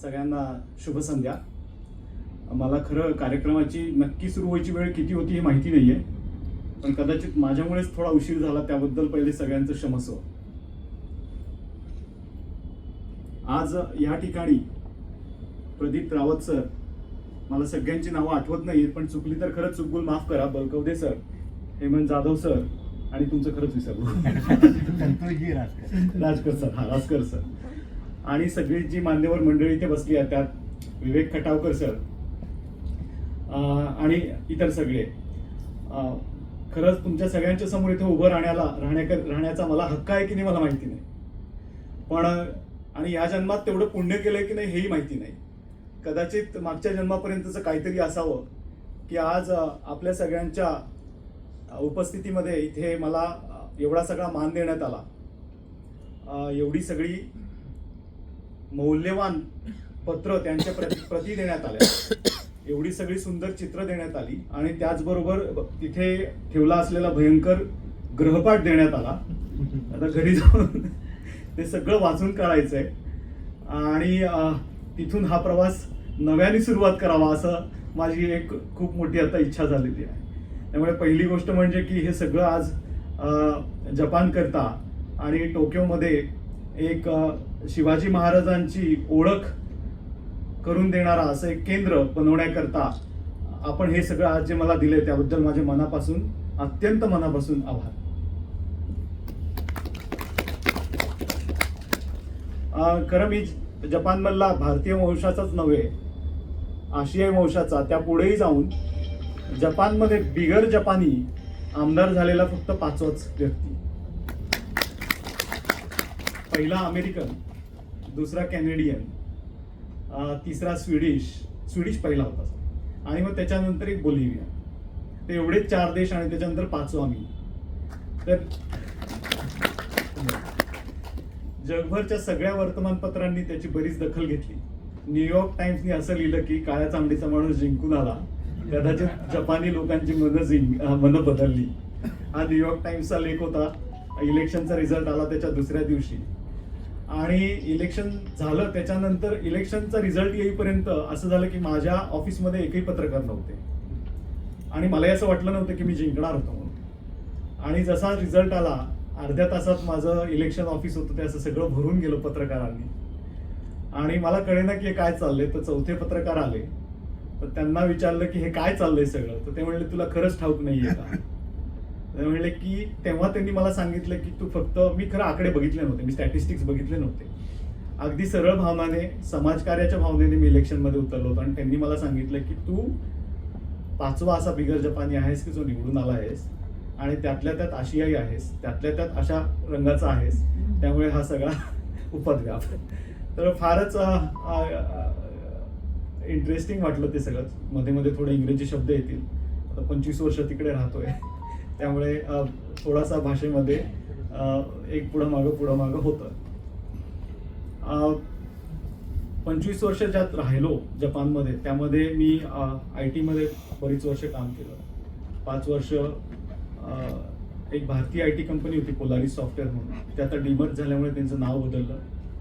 सगळ्यांना शुभ संध्या. मला खरं कार्यक्रमाची नक्की सुरू व्हायची वेळ किती होती हे माहिती नाहीये, पण कदाचित माझ्यामुळेच थोडा उशीर झाला, त्याबद्दल पहिले सगळ्यांचं क्षमस्व. आज या ठिकाणी प्रदीप रावत सर, मला सगळ्यांची नावं आठवत नाहीत, पण चुकली तर खरंच चुकून माफ करा, बलकवदे सर, हेमंत जाधव सर आणि तुमचं खरंच विसरलो राजकर सर, राजकर सर, आणि सगळी जी मान्यवर मंडळी इथे बसली आहेत त्यात विवेक खटावकर सर आणि इतर सगळे. खरंच तुमच्या सगळ्यांच्या समोर इथे उभं राहण्याचा मला हक्क आहे की नाही मला माहिती नाही, पण आणि या जन्मात तेवढं पुण्य केलंय की नाही हेही माहिती नाही. कदाचित मागच्या जन्मापर्यंतचं काहीतरी असावं की आज आपल्या सगळ्यांच्या उपस्थितीमध्ये इथे मला एवढा सगळा मान देण्यात आला, एवढी सगळी मौल्यवान पत्र त्यांच्या प्रती देण्यात आल्या, एवढी सगळी सुंदर चित्र देण्यात आली, आणि त्याचबरोबर तिथे ठेवला असलेला भयंकर ग्रहपाठ देण्यात आला. आता घरी जाऊन ते सगळं वाचून काढायचंय आणि तिथून हा प्रवास नव्याने सुरुवात करावा असं माझी एक खूप मोठी आता इच्छा झालेली आहे. त्यामुळे पहिली गोष्ट म्हणजे की हे सगळं आज जपान करता आणि टोक्योमध्ये एक शिवाजी महाराजांची ओळख करून देणारा असं एक केंद्र बनवण्याकरता आपण हे सगळं आज जे मला दिले त्याबद्दल माझ्या मनापासून, अत्यंत मनापासून आभार. खरं मी जपानमधला भारतीय वंशाचाच नव्हे, आशियाई वंशाचा, त्यापुढेही जाऊन जपानमध्ये बिगर जपानी आमदार झालेला फक्त 5वाच व्यक्ती. पहिला अमेरिकन, दुसरा कॅनेडियन, तिसरा स्वीडिश पहिला होता, आणि मग त्याच्यानंतर एक बोलिव्हिया. ते एवढेच 4 देश आणि त्याच्यानंतर 5वा मी. तर जगभरच्या सगळ्या वर्तमानपत्रांनी त्याची बरीच दखल घेतली. न्यूयॉर्क टाइम्सनी असं लिहिलं की काळ्या चांदीचा माणूस जिंकून आला, कदाचित जपानी लोकांची मनं बदलली. हा न्यूयॉर्क टाइम्सचा लेख होता. इलेक्शनचा रिझल्ट आला त्याच्या दुसऱ्या दिवशी, आणि इलेक्शन झालं त्याच्यानंतर इलेक्शनचा रिझल्ट येईपर्यंत असं झालं की माझ्या ऑफिसमध्ये एकही पत्रकार नव्हते, आणि मला असं वाटलं नव्हतं की मी जिंकणार होतो म्हणून. आणि जसा रिझल्ट आला अर्ध्या तासात माझं इलेक्शन ऑफिस होतं ते असं सगळं भरून गेलं पत्रकारांनी, आणि मला कळेना की हे काय चाललंय. तर चौथे पत्रकार आले, तर त्यांना विचारलं की हे काय चाललंय सगळं. तर ते म्हणले तुला खरंच ठाऊक नाहीये का? ते म्हणले की तेव्हा त्यांनी मला सांगितलं की तू फक्त, मी खरं आकडे बघितले नव्हते, मी स्टॅटिस्टिक्स बघितले नव्हते, अगदी सरळ भावनाने, समाजकार्याच्या भावनेने मी इलेक्शनमध्ये उतरलो होतो, आणि त्यांनी मला सांगितलं की तू 5वा असा बिगर जपानी आहेस की जो निवडून आला आहेस, आणि त्यातल्या त्यात आशियाई आहेस, त्यातल्या त्यात अशा रंगाचा आहेस, त्यामुळे हा सगळा उपद्व्याप. तर फारच इंटरेस्टिंग वाटलं ते सगळं. मध्ये मध्ये थोडे इंग्रजी शब्द येतील, आता 25 वर्ष तिकडे राहतोय, त्यामुळे थोडासा भाषेमध्ये एक पुढं मागं होतं. 25 वर्ष ज्यात राहिलो जपानमध्ये, त्यामध्ये मी IT मध्ये बरीच वर्ष काम केलं. 5 वर्ष एक भारतीय IT कंपनी होती पोलारिस सॉफ्टवेअर म्हणून, ते आता डीमर्ज झाल्यामुळे त्यांचं नाव बदललं.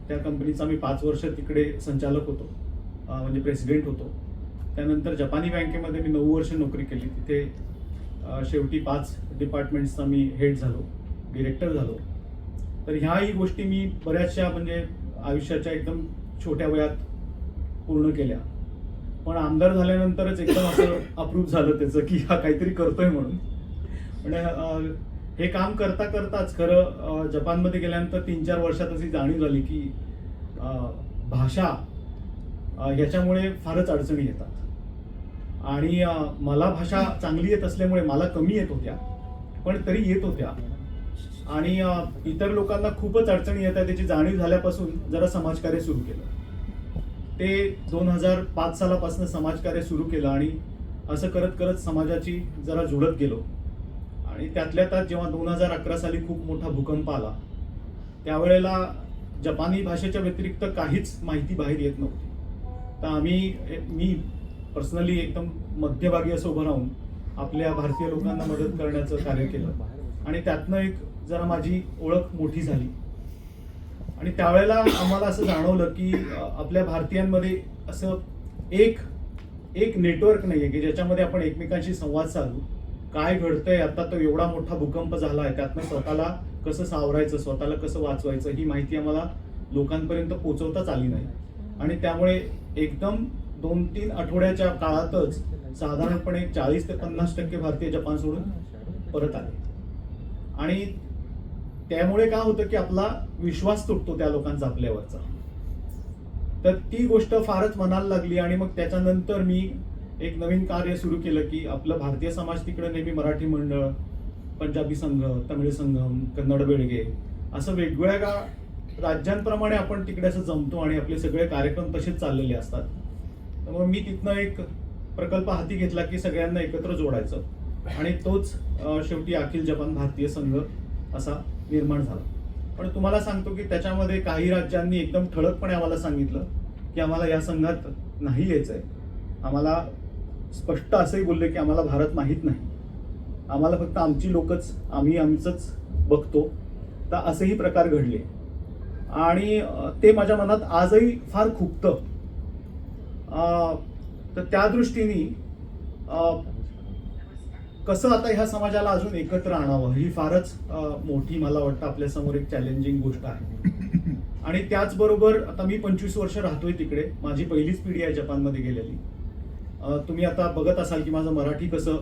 त्या कंपनीचा मी 5 वर्ष तिकडे संचालक होतो, म्हणजे प्रेसिडेंट होतो. त्यानंतर जपानी बँकेमध्ये मी 9 वर्ष नोकरी केली. तिथे शेवटी 5 डिपार्टमेंट्सचा मी हेड झालो, डिरेक्टर झालो. तर ह्याही गोष्टी मी बऱ्याचशा म्हणजे आयुष्याच्या एकदम छोट्या वयात पूर्ण केल्या, पण आमदार झाल्यानंतरच एकदम असं अप्रूव्ह झालं त्याचं की हा काहीतरी करतोय म्हणून. म्हणजे हे काम करता करताच खरं जपानमध्ये गेल्यानंतर 3-4 वर्षात अशी जाणीव झाली की भाषा ह्याच्यामुळे फारच अडचणी येतात, आणि मला भाषा चांगली येत असल्यामुळे मला कमी येत होत्या, पण तरी येत होत्या, आणि इतर लोकांना खूपच अडचणी येतात त्याची जाणीव झाल्यापासून जरा समाजकार्य सुरू केलं. ते 2005 सालापासून समाजकार्य सुरू केलं, आणि असं करत करत समाजाची जरा जुळत गेलो. आणि त्यातल्या त्यात जेव्हा 2011 साली खूप मोठा भूकंप आला, त्यावेळेला जपानी भाषेच्या व्यतिरिक्त काहीच माहिती बाहेर येत नव्हती. तर मी पर्सनली एकदम मध्यभागी असं उभं राहून आपल्या भारतीय लोकांना मदत करण्याचं कार्य केलं, आणि त्यातनं एक जरा माझी ओळख मोठी झाली. आणि त्यावेळेला आम्हाला असं जाणवलं की आपल्या भारतीयांमध्ये असं एक एक नेटवर्क नाहीये की ज्याच्यामध्ये आपण एकमेकांशी संवाद साधू. काय घडतंय आता, तो एवढा मोठा भूकंप झाला आहे, त्यातनं स्वतःला कसं सावरायचं, स्वतःला कसं वाचवायचं, ही माहिती आम्हाला लोकांपर्यंत पोहोचवताच आली नाही. आणि त्यामुळे एकदम 2-3 आठवड्याच्या काळातच साधारणपणे 40 ते 50% भारतीय जपान सोडून परत आले. आणि त्यामुळे काय होतं की आपला विश्वास तुटतो त्या लोकांचा आपल्यावरचा. तर ती गोष्ट फारच मनाला लागली. आणि मग त्याच्यानंतर मी एक नवीन कार्य सुरू केलं की आपलं भारतीय समाज तिकडे नेहमी मराठी मंडळ, पंजाबी संघ, तमिळ संघम, कन्नड बेळगे असं वेगवेगळ्या राज्यांप्रमाणे आपण तिकडे असं जमतो आणि आपले सगळे कार्यक्रम तसेच चाललेले असतात. त्यामुळे मी तिथनं एक प्रकल्प हाती घेतला की सगळ्यांना एकत्र जोडायचं. आणि तोच शेवटी अखिल जपान भारतीय संघ असा निर्माण झाला. पण तुम्हाला सांगतो की त्याच्यामध्ये काही राज्यांनी एकदम ठळकपणे आम्हाला सांगितलं की आम्हाला या संघात नाही यायचंय. आम्हाला स्पष्ट असंही बोलले की आम्हाला भारत माहीत नाही, आम्हाला फक्त आमची लोकच, आम्ही आमचंच बघतो. तर असेही प्रकार घडले. आणि ते माझ्या मनात आजही फार खुपतं. तर त्या दृष्टीने कसं आता ह्या समाजाला अजून एकत्र आणावं, ही फारच मोठी मला वाटतं आपल्यासमोर एक चॅलेंजिंग गोष्ट आहे. आणि त्याचबरोबर आता मी 25 वर्ष राहतोय तिकडे. माझी पहिलीच पिढी आहे जपानमध्ये गेलेली. तुम्ही आता बघत असाल की माझं मराठी कसं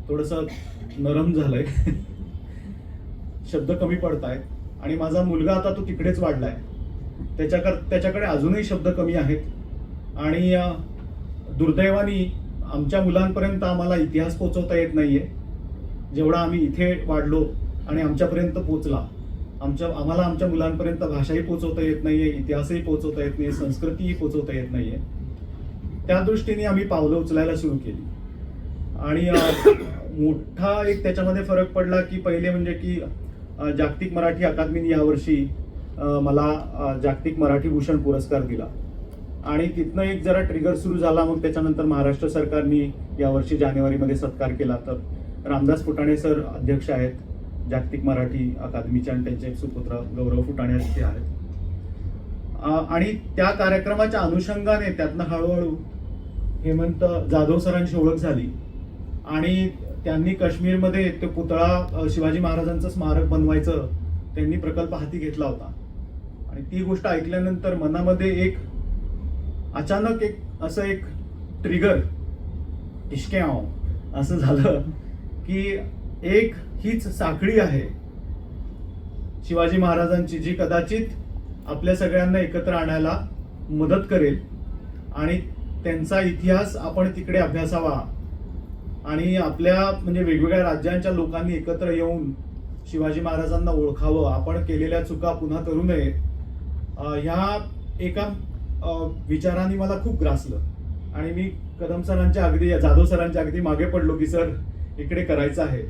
थोडंसं नरम झालंय, शब्द कमी पडतायत. आणि माझा मुलगा आता तो तिकडेच वाढलाय, त्याच्याकडे अजूनही शब्द कमी आहेत. आणि दुर्दैवाने आमच्या मुलांपर्यंत आम्हाला इतिहास पोहोचवता येत नाहीये जेवढा आम्ही इथे वाढलो आणि आमच्यापर्यंत पोहोचला. आम्हाला आमच्या मुलांपर्यंत भाषाही पोहोचवता येत नाहीये, इतिहासही पोहोचवता येत नाही, संस्कृतीही पोहोचवता येत नाहीये. त्या दृष्टीने आम्ही पावलं उचलायला सुरू केली. आणि मोठा एक त्याच्यामध्ये फरक पडला की पहिले म्हणजे की जागतिक मराठी अकादमीने यावर्षी मला जागतिक मराठी भूषण पुरस्कार दिला. आणि तिथनं एक जरा ट्रिगर सुरू झाला. मग त्याच्यानंतर महाराष्ट्र सरकारने यावर्षी जानेवारीमध्ये सत्कार केला. तर रामदास फुटाणे सर अध्यक्ष आहेत जागतिक मराठी अकादमीचे आणि त्यांचे सुपुत्र गौरव फुटाणे तिथे आहेत. आणि त्या कार्यक्रमाच्या अनुषंगाने त्यातनं हळूहळू हेमंत जाधव सरांची ओळख झाली. आणि त्यांनी काश्मीरमध्ये ते पुतळा शिवाजी महाराजांचं स्मारक बनवायचं त्यांनी प्रकल्प हाती घेतला होता. आणि ती गोष्ट ऐकल्यानंतर मनामध्ये एक अचानक असं एक ट्रिगर इश्क्याव असं झालं की एक हीच साखळी आहे शिवाजी महाराजांची, जी कदाचित आपल्या सगळ्यांना एकत्र आणायला मदत करेल. आणि त्यांचा इतिहास आपण तिकडे अभ्यासावा. आणि आपल्या म्हणजे वेगवेगळ्या राज्यांच्या लोकांनी एकत्र येऊन शिवाजी महाराजांना ओळखावं, आपण केलेल्या चुका पुन्हा करू नये, ह्या एका विचाराने मला खूप ग्रासलं. आणि मी कदम सरांच्या अगदी, जाधव सरांच्या अगदी मागे पडलो की सर इकडे करायचं आहे.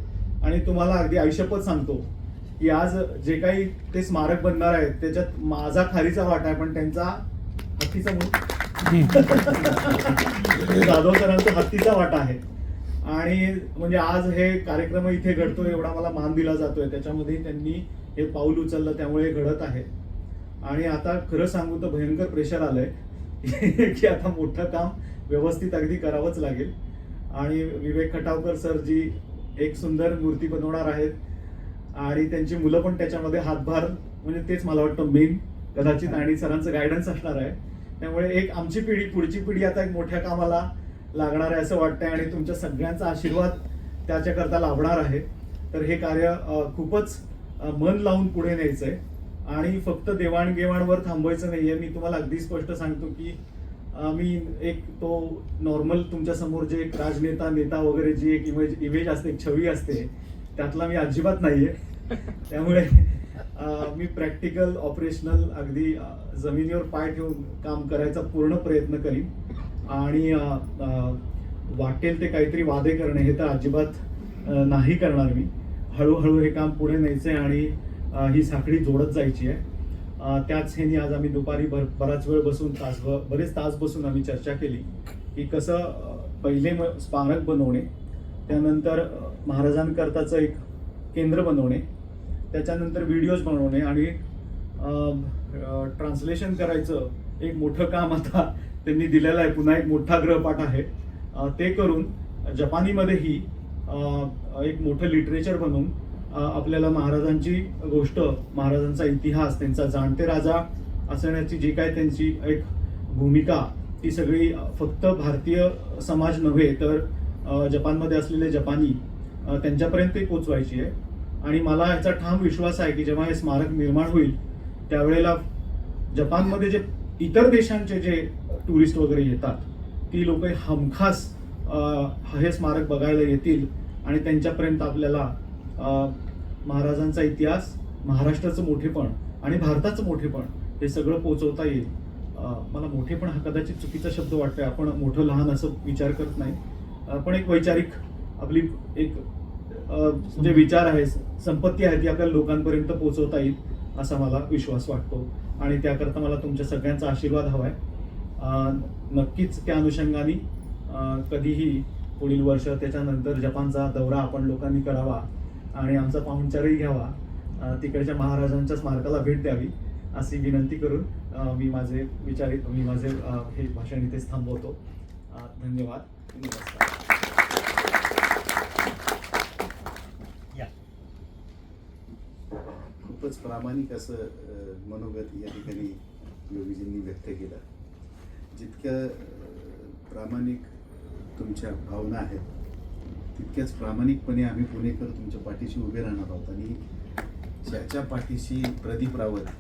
आणि तुम्हाला अगदी आयुष्यपत सांगतो की आज जे काही ते स्मारक बनणार आहे त्याच्यात माझा खारीचा वाटा आहे, पण त्यांचा हत्तीचा जाधव सरांचा हत्तीचा वाटा आहे. आणि म्हणजे आज हे कार्यक्रम इथे घडतोय, एवढा मला मान दिला जातोय, त्याच्यामध्ये त्यांनी हे पाऊल उचललं, त्यामुळे घडत आहे. आणि आता खरं सांगू तर भयंकर प्रेशर आलंय की आता मोठं काम व्यवस्थित अगदी करावंच लागेल. आणि विवेक खटावकर सर जी एक सुंदर मूर्ती बनवणार आहेत आणि त्यांची मुलं पण त्याच्यामध्ये हातभार, म्हणजे तेच मला वाटतं मेन कदाचित, आणि सरांचं गायडन्स असणार आहे. त्यामुळे एक आमची पिढी, पुढची पिढी आता एक मोठ्या कामाला लागणार आहे असं वाटतंय. आणि तुमच्या सगळ्यांचा आशीर्वाद त्याच्याकरता लाभणार आहे. तर हे कार्य खूपच मन लावून पुढे न्यायचंय आणि फक्त देवाणघेवाणवर थांबवायचं नाहीये. मी तुम्हाला अगदी स्पष्ट सांगतो की मी एक तो नॉर्मल तुमच्या समोर जे एक राजनेता, नेता वगैरे जी एक इमेज असते, एक छवी असते, त्यातला मी अजिबात नाहीये. त्यामुळे मी प्रॅक्टिकल, ऑपरेशनल, अगदी जमिनीवर पाय ठेवून काम करायचा पूर्ण प्रयत्न करीन. आणि वाटेल ते काहीतरी वादे करणे हे तर अजिबात नाही करणार मी. हळूहळू हे काम पुढे न्यायचंय आणि ही साखळी जोडत जायची आहे. त्याच ह्यानी आज आम्ही दुपारी बराच वेळ बसून बरेच तास बसून आम्ही चर्चा केली की कसं पहिले स्मारक बनवणे, त्यानंतर महाराजांकरताचं एक केंद्र बनवणे, त्याच्यानंतर व्हिडिओज बनवणे आणि ट्रान्सलेशन करायचं एक मोठं काम आता त्यांनी दिलेलं आहे. पुन्हा एक मोठा गृहपाठ आहे. ते करून जपानीमध्येही एक मोठं लिटरेचर बनवून आपल्याला महाराजांची गोष्ट, महाराजांचा इतिहास, त्यांचा जाणते राजा असण्याची जी काय त्यांची एक भूमिका, ती सगळी फक्त भारतीय समाज नव्हे तर जपानमध्ये असलेले जपानी त्यांच्यापर्यंत ती पोचवायची आहे. आणि मला याचा ठाम विश्वास आहे की जेव्हा हे स्मारक निर्माण होईल त्यावेळेला जपानमध्ये जे इतर देशांचे जे टुरिस्ट वगैरे येतात ती लोक हमखास हे स्मारक बघायला येतील आणि त्यांच्यापर्यंत आपल्याला महाराजांचा इतिहास, महाराष्ट्राचं मोठेपण आणि भारताचं मोठेपण हे सगळं पोहोचवता येईल. मला मोठेपण हा कदाचित चुकीचा शब्द वाटतोय. आपण मोठं लहान असं विचार करत नाही, पण एक वैचारिक आपली एक जे विचार आहे, संपत्ती आहे, ती आपल्या लोकांपर्यंत पोहोचवता येईल असा मला विश्वास वाटतो. आणि त्याकरता मला तुमच्या सगळ्यांचा आशीर्वाद हवाय. नक्कीच त्या अनुषंगाने कधीही पुढील वर्ष त्याच्यानंतर जपानचा दौरा आपण लोकांनी करावा आणि आमचा पाहुणचारही घ्यावा, तिकडच्या महाराजांच्या स्मारकाला भेट द्यावी अशी विनंती करून मी माझे हे भाषण इथेच थांबवतो. धन्यवाद. नमस्कार. खूपच प्रामाणिक असं मनोगत या ठिकाणी योगीजींनी व्यक्त केलं. जितक्या प्रामाणिक तुमच्या भावना आहेत तितक्याच प्रामाणिकपणे आम्ही पुणेकर तुमच्या पाठीशी उभे राहणार आहोत. आणि ज्याच्या पाठीशी प्रदीप रावत